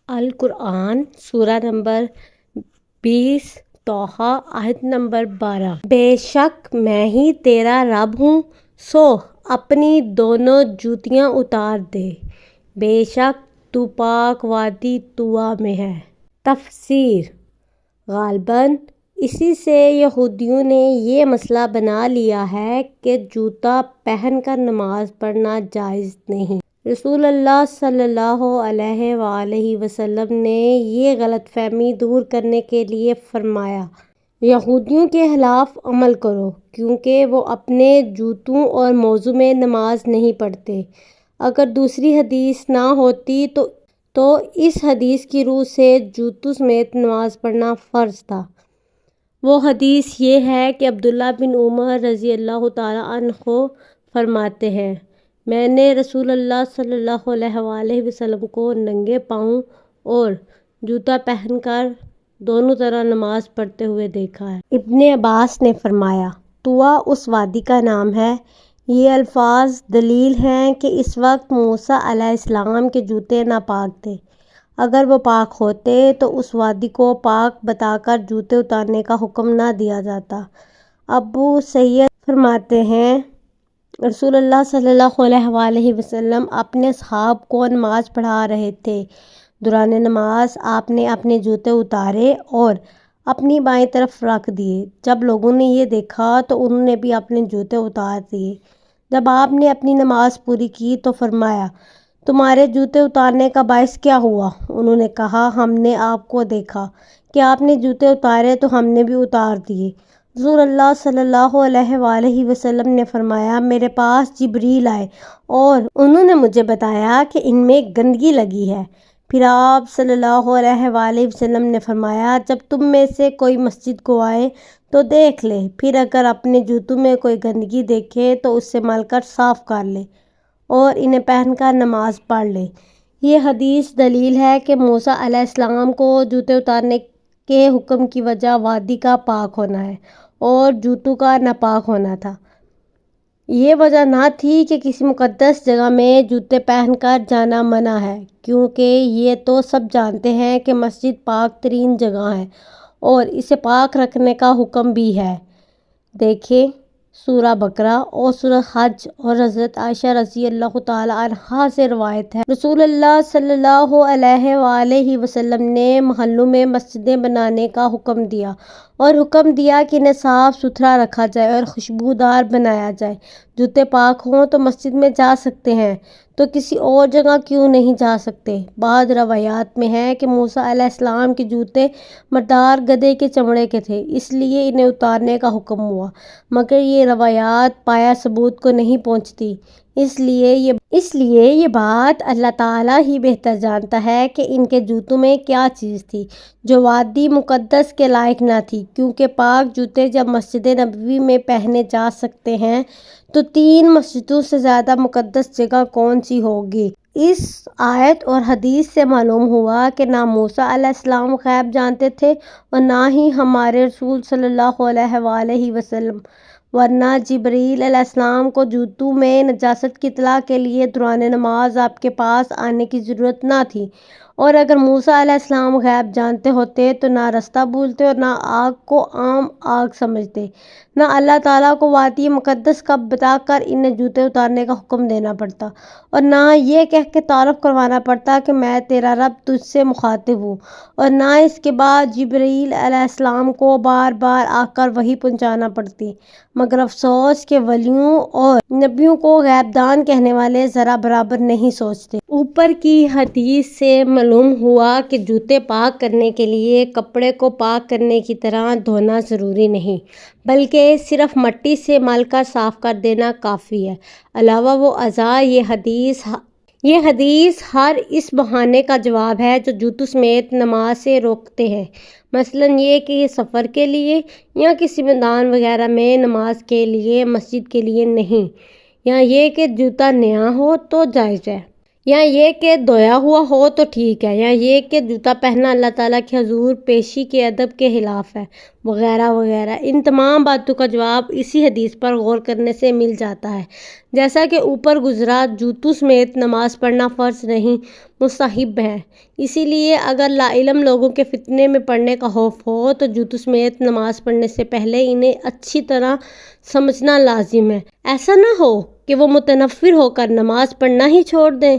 القرآن سورہ نمبر 20 توحہ آیت نمبر 12۔ بے شک میں ہی تیرا رب ہوں، سو اپنی دونوں جوتیاں اتار دے، بے شک تو پاک وادی طویٰ میں ہے۔ تفسیر: غالباً اسی سے یہودیوں نے یہ مسئلہ بنا لیا ہے کہ جوتا پہن کر نماز پڑھنا جائز نہیں۔ رسول اللہ صلی اللہ علیہ وآلہ وسلم نے یہ غلط فہمی دور کرنے کے لیے فرمایا، یہودیوں کے خلاف عمل کرو، کیونکہ وہ اپنے جوتوں اور موضوع میں نماز نہیں پڑھتے۔ اگر دوسری حدیث نہ ہوتی تو اس حدیث کی روح سے جوتوں سمیت نماز پڑھنا فرض تھا۔ وہ حدیث یہ ہے کہ عبداللہ بن عمر رضی اللہ تعالیٰ عنہ فرماتے ہیں، میں نے رسول اللہ صلی اللہ علیہ وآلہ وسلم کو ننگے پاؤں اور جوتا پہن کر دونوں طرح نماز پڑھتے ہوئے دیکھا ہے۔ ابن عباس نے فرمایا، طویٰ اس وادی کا نام ہے۔ یہ الفاظ دلیل ہیں کہ اس وقت موسیٰ علیہ السلام کے جوتے ناپاک تھے۔ اگر وہ پاک ہوتے تو اس وادی کو پاک بتا کر جوتے اتارنے کا حکم نہ دیا جاتا۔ ابو سعید فرماتے ہیں، رسول اللہ صلی اللہ علیہ وآلہ وسلم اپنے اصحاب کو نماز پڑھا رہے تھے۔ دوران نماز آپ نے اپنے جوتے اتارے اور اپنی بائیں طرف رکھ دیے۔ جب لوگوں نے یہ دیکھا تو انہوں نے بھی اپنے جوتے اتار دیے۔ جب آپ نے اپنی نماز پوری کی تو فرمایا، تمہارے جوتے اتارنے کا باعث کیا ہوا؟ انہوں نے کہا، ہم نے آپ کو دیکھا کہ آپ نے جوتے اتارے تو ہم نے بھی اتار دیے۔ رسول اللہ صلی اللہ علیہ وآلہ وسلم نے فرمایا، میرے پاس جبریل آئے اور انہوں نے مجھے بتایا کہ ان میں گندگی لگی ہے۔ پھر آپ صلی اللہ علیہ وآلہ وسلم نے فرمایا، جب تم میں سے کوئی مسجد کو آئے تو دیکھ لے، پھر اگر اپنے جوتوں میں کوئی گندگی دیکھے تو اس سے مل کر صاف کر لے اور انہیں پہن کر نماز پڑھ لے۔ یہ حدیث دلیل ہے کہ موسیٰ علیہ السلام کو جوتے اتارنے کے حکم کی وجہ وادی کا پاک ہونا ہے اور جوتوں کا ناپاک ہونا تھا۔ یہ وجہ نہ تھی کہ کسی مقدس جگہ میں جوتے پہن کر جانا منع ہے، کیونکہ یہ تو سب جانتے ہیں کہ مسجد پاک ترین جگہ ہے اور اسے پاک رکھنے کا حکم بھی ہے۔ دیکھیں سورہ بقرہ اور سورہ حج۔ اور حضرت عائشہ رضی اللہ تعالیٰ عنہا سے روایت ہے، رسول اللہ صلی اللہ علیہ وآلہ وسلم نے محلوں میں مسجدیں بنانے کا حکم دیا اور حکم دیا کہ انہیں صاف ستھرا رکھا جائے اور خوشبودار بنایا جائے۔ جوتے پاک ہوں تو مسجد میں جا سکتے ہیں تو کسی اور جگہ کیوں نہیں جا سکتے؟ بعض روایات میں ہے کہ موسیٰ علیہ السلام کے جوتے مردار گدھے کے چمڑے کے تھے، اس لیے انہیں اتارنے کا حکم ہوا، مگر یہ روایات پایہ ثبوت کو نہیں پہنچتی۔ اس لیے یہ بات اللہ تعالیٰ ہی بہتر جانتا ہے کہ ان کے جوتوں میں کیا چیز تھی جو وادی مقدس کے لائق نہ تھی، کیونکہ پاک جوتے جب مسجد نبوی میں پہنے جا سکتے ہیں تو 3 مسجدوں سے زیادہ مقدس جگہ کون سی ہوگی؟ اس آیت اور حدیث سے معلوم ہوا کہ نہ موسیٰ علیہ السلام غیب جانتے تھے اور نہ ہی ہمارے رسول صلی اللہ علیہ وآلہ وسلم، ورنہ جبریل علیہ السلام کو جوتوں میں نجاست کی اطلاع کے لیے دوران نماز آپ کے پاس آنے کی ضرورت نہ تھی، اور اگر موسیٰ علیہ السلام غیب جانتے ہوتے تو نہ رستہ بھولتے اور نہ آگ کو عام آگ سمجھتے، نہ اللہ تعالیٰ کو وادی مقدس کا بتا کر انہیں جوتے اتارنے کا حکم دینا پڑتا، اور نہ یہ کہہ کے تعارف کروانا پڑتا کہ میں تیرا رب تجھ سے مخاطب ہوں، اور نہ اس کے بعد جبریل علیہ السلام کو بار بار آ کر وحی پہنچانا پڑتی۔ مگر افسوس کہ ولیوں اور نبیوں کو غیب دان کہنے والے ذرا برابر نہیں سوچتے۔ اوپر کی حدیث سے معلوم ہوا کہ جوتے پاک کرنے کے لیے کپڑے کو پاک کرنے کی طرح دھونا ضروری نہیں، بلکہ صرف مٹی سے مل کر صاف کر دینا کافی ہے۔ علاوہ وہ اعضاء، یہ حدیث ہر اس بہانے کا جواب ہے جو جوتوں سمیت نماز سے روکتے ہیں، مثلاً یہ کہ یہ سفر کے لیے یا کسی میدان وغیرہ میں نماز کے لیے، مسجد کے لیے نہیں، یا یہ کہ جوتا نیا ہو تو جائز ہے۔ یا یہ کہ دھویا ہوا ہو تو ٹھیک ہے، یا یہ کہ جوتا پہننا اللہ تعالیٰ کے حضور پیشی کے ادب کے خلاف ہے، وغیرہ وغیرہ۔ ان تمام باتوں کا جواب اسی حدیث پر غور کرنے سے مل جاتا ہے۔ جیسا کہ اوپر گزرا، جوتوں سمیت نماز پڑھنا فرض نہیں، مستحب ہے۔ اسی لیے اگر لاعلم لوگوں کے فتنے میں پڑنے کا خوف ہو تو جوتوں سمیت نماز پڑھنے سے پہلے انہیں اچھی طرح سمجھنا لازم ہے، ایسا نہ ہو کہ وہ متنفر ہو کر نماز پڑھنا ہی چھوڑ دیں۔